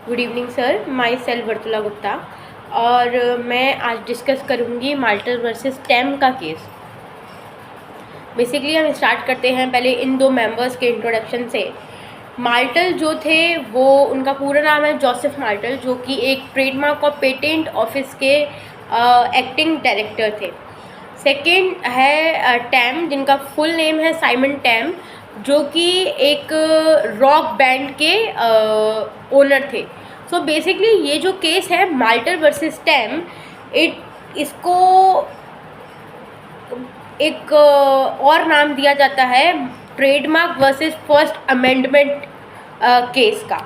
Good evening sir, myself Vartula Gupta और मैं आज डिस्कस करूँगी माल्टर वर्सेस टेम का केस। बेसिकली हम स्टार्ट करते हैं पहले इन दो मेंबर्स के इंट्रोडक्शन से। माल्टल जो थे वो उनका पूरा नाम है जोसेफ माल्टल, जो कि एक ट्रेडमार्क और पेटेंट ऑफिस के एक्टिंग डायरेक्टर थे। सेकंड है टैम, जिनका फुल नेम है साइमन टैम, जो कि एक रॉक बैंड के ओनर थे। सो बेसिकली ये जो केस है माल्टर वर्सेस टैम, इसको एक और नाम दिया जाता है trademark versus first amendment case का।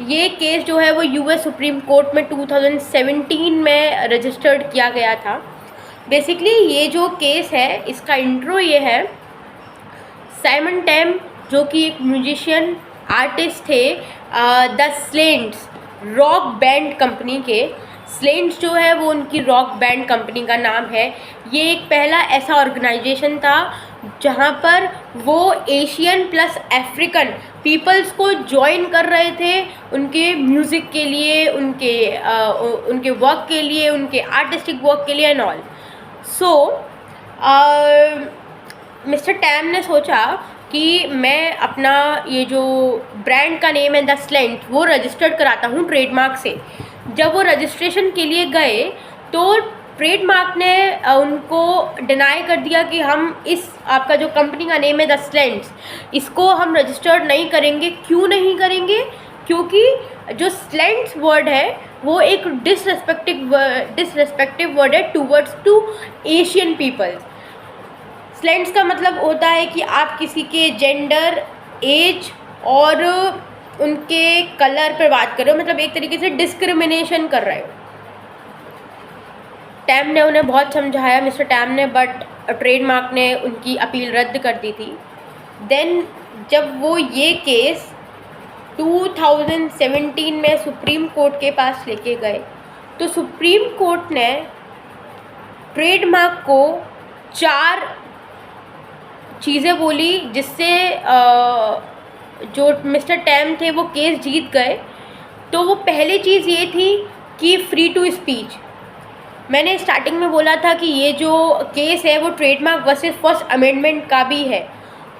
ये केस जो है वो यूएस सुप्रीम कोर्ट में 2017 में रजिस्टर्ड किया गया था। बेसिकली ये जो केस है इसका इंट्रो ये है, साइमन टैम जो कि एक म्यूजिशियन आर्टिस्ट थे द स्लेंट्स रॉक बैंड कंपनी के। स्लेंट्स जो है वो उनकी रॉक बैंड कंपनी का नाम है। ये एक पहला ऐसा ऑर्गेनाइजेशन था जहाँ पर वो एशियन प्लस अफ्रीकन पीपल्स को ज्वाइन कर रहे थे उनके म्यूज़िक के लिए, उनके वर्क के लिए, उनके आर्टिस्टिक वर्क के लिए and all. So mister time ने सोचा कि मैं अपना ये जो ब्रांड का नेम है द स्लेंट वो रजिस्टर्ड कराता हूँ ट्रेडमार्क से। जब वो रजिस्ट्रेशन के लिए गए तो ट्रेडमार्क ने उनको डिनाई कर दिया कि हम इस आपका जो कंपनी का नेम है द स्लेंट्स, इसको हम रजिस्टर्ड नहीं करेंगे। क्यों नहीं करेंगे? क्योंकि जो स्लेंट्स वर्ड है वो एक डिसरेस्पेक्टिव वर्ड है टूवर्ड्स टू एशियन पीपल्स। स्लेंट्स का मतलब होता है कि आप किसी के जेंडर, एज और उनके कलर पर बात कर रहे हो, मतलब एक तरीके से डिस्क्रिमिनेशन कर रहे हो। टैम ने उन्हें बहुत समझाया, मिस्टर टैम ने, बट ट्रेडमार्क ने उनकी अपील रद्द कर दी थी। देन जब वो ये केस 2017 में सुप्रीम कोर्ट के पास लेके गए तो सुप्रीम कोर्ट ने ट्रेडमार्क को 4 चीज़ें बोली जिससे जो मिस्टर टैम थे वो केस जीत गए। तो वो पहली चीज़ ये थी कि फ्री टू स्पीच। मैंने स्टार्टिंग में बोला था कि ये जो केस है वो ट्रेडमार्क वर्सेस फर्स्ट अमेंडमेंट का भी है।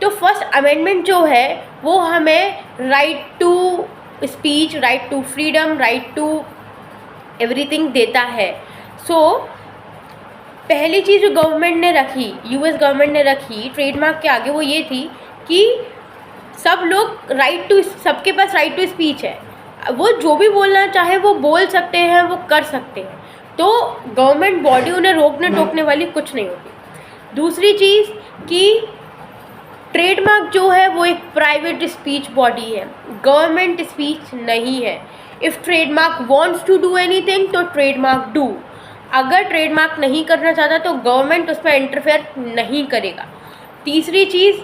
तो फर्स्ट अमेंडमेंट जो है वो हमें right to speech, right to freedom, right to everything देता है। सो पहली चीज़ जो गवर्नमेंट ने रखी, यूएस गवर्नमेंट ने रखी ट्रेडमार्क के आगे, वो ये थी कि सब लोग सबके पास राइट टू स्पीच है। वो जो भी बोलना चाहे वो बोल सकते हैं, वो कर सकते हैं। तो गवर्नमेंट बॉडी उन्हें रोकने टोकने वाली कुछ नहीं होती। दूसरी चीज़ कि ट्रेडमार्क जो है वो एक प्राइवेट स्पीच बॉडी है, गवर्नमेंट स्पीच नहीं है। If trademark wants to do anything तो ट्रेडमार्क डू। अगर ट्रेडमार्क नहीं करना चाहता तो गवर्नमेंट उस पर इंटरफेयर नहीं करेगा। तीसरी चीज़,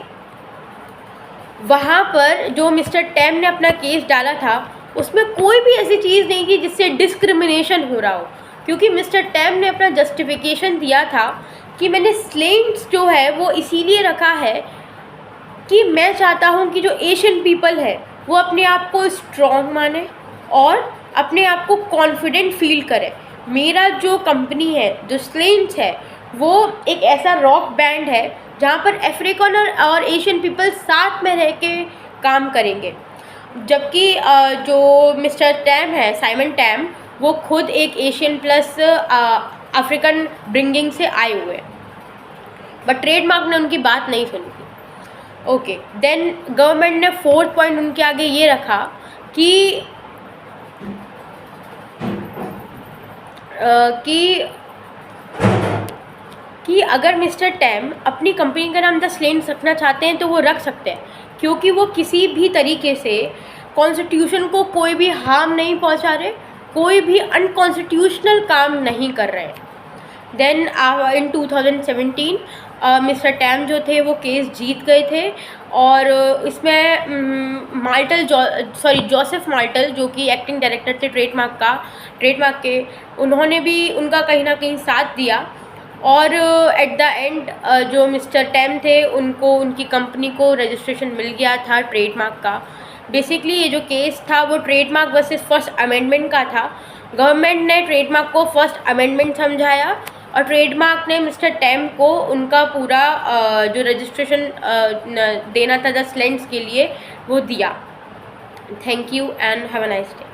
वहाँ पर जो मिस्टर टैम ने अपना केस डाला था उसमें कोई भी ऐसी चीज़ नहीं की जिससे डिस्क्रिमिनेशन हो रहा हो, क्योंकि मिस्टर टैम ने अपना जस्टिफिकेशन दिया था कि मैंने स्लेंट्स जो है वो इसीलिए रखा है कि मैं चाहता हूँ कि जो एशियन पीपल है वो अपने आप को स्ट्रॉन्ग माने और अपने आप को कॉन्फिडेंट फील करे। मेरा जो कंपनी है, जो स्लेंट्स है, वो एक ऐसा रॉक बैंड है जहाँ पर अफ्रीकन और एशियन पीपल साथ में रह के काम करेंगे। जबकि जो मिस्टर टैम है, साइमन टैम, वो खुद एक एशियन प्लस अफ्रीकन ब्रिंगिंग से आए हुए हैं, बट ट्रेडमार्क ने उनकी बात नहीं सुनी थी। ओके, देन गवर्नमेंट ने 4th पॉइंट उनके आगे ये रखा कि अगर मिस्टर टैम अपनी कंपनी का नाम द स्लेंट्स रखना चाहते हैं तो वो रख सकते हैं, क्योंकि वो किसी भी तरीके से कॉन्स्टिट्यूशन को कोई भी हार्म नहीं पहुंचा रहे, कोई भी अनकॉन्स्टिट्यूशनल काम नहीं कर रहे हैं। देन इन 2017 मिस्टर टैम जो थे वो केस जीत गए थे और इसमें जोसेफ माल्टल जो कि एक्टिंग डायरेक्टर थे ट्रेडमार्क के, उन्होंने भी उनका कहीं ना कहीं साथ दिया और एट द एंड जो मिस्टर टैम थे उनको उनकी कंपनी को रजिस्ट्रेशन मिल गया था ट्रेडमार्क का। बेसिकली ये जो केस था वो ट्रेडमार्क वर्सेस फर्स्ट अमेंडमेंट का था। गवर्नमेंट ने ट्रेडमार्क को फर्स्ट अमेंडमेंट समझाया और ट्रेडमार्क ने मिस्टर टेम को उनका पूरा जो रजिस्ट्रेशन देना था 10 लैंड्स के लिए वो दिया। Thank you and have a nice day.